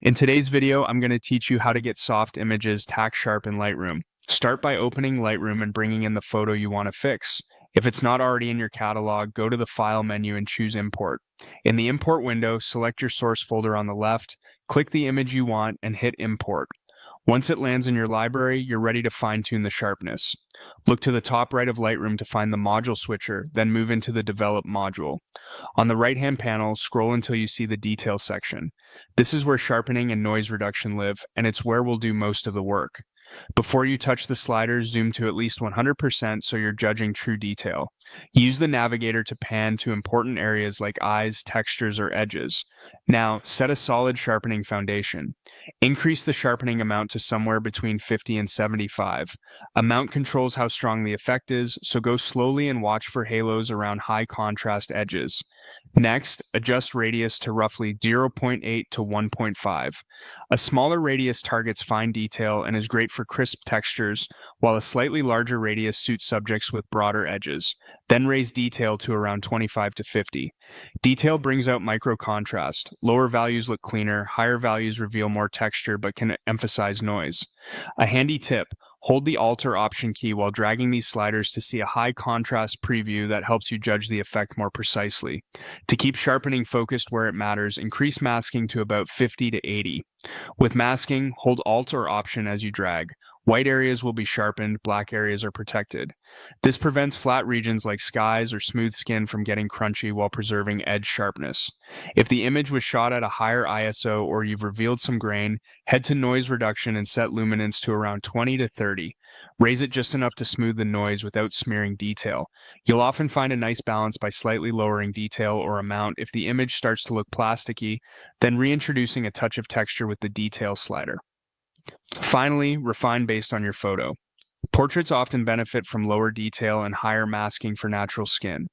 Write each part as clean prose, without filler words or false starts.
In today's video, I'm going to teach you how to get soft images tack sharp in Lightroom. Start by opening Lightroom and bringing in the photo you want to fix. If it's not already in your catalog, go to the File menu and choose Import. In the Import window, select your source folder on the left, click the image you want, and hit Import. Once it lands in your library, you're ready to fine-tune the sharpness. Look to the top right of Lightroom to find the module switcher, then move into the Develop module. On the right-hand panel, scroll until you see the Detail section. This is where sharpening and noise reduction live, and it's where we'll do most of the work. Before you touch the sliders, zoom to at least 100% so you're judging true detail. Use the navigator to pan to important areas like eyes, textures, or edges. Now, set a solid sharpening foundation. Increase the sharpening amount to somewhere between 50 and 75. Amount controls how strong the effect is, so go slowly and watch for halos around high contrast edges. Next, adjust radius to roughly 0.8 to 1.5. A smaller radius targets fine detail and is great for crisp textures, while a slightly larger radius suits subjects with broader edges. Then raise detail to around 25 to 50. Detail brings out micro contrast. Lower values look cleaner, higher values reveal more texture but can emphasize noise. A handy tip: hold the Alt or Option key while dragging these sliders to see a high contrast preview that helps you judge the effect more precisely. To keep sharpening focused where it matters, increase masking to about 50 to 80. With masking, hold Alt or Option as you drag. White areas will be sharpened, black areas are protected. This prevents flat regions like skies or smooth skin from getting crunchy while preserving edge sharpness. If the image was shot at a higher ISO or you've revealed some grain, head to noise reduction and set luminance to around 20 to 30. Raise it just enough to smooth the noise without smearing detail. You'll often find a nice balance by slightly lowering detail or amount if the image starts to look plasticky, then reintroducing a touch of texture with the detail slider. Finally, refine based on your photo. Portraits often benefit from lower detail and higher masking for natural skin.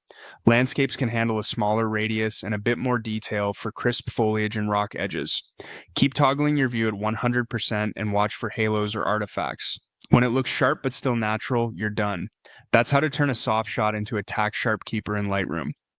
Landscapes can handle a smaller radius and a bit more detail for crisp foliage and rock edges. Keep toggling your view at 100% and watch for halos or artifacts. When it looks sharp but still natural, you're done. That's how to turn a soft shot into a tack sharp keeper in Lightroom.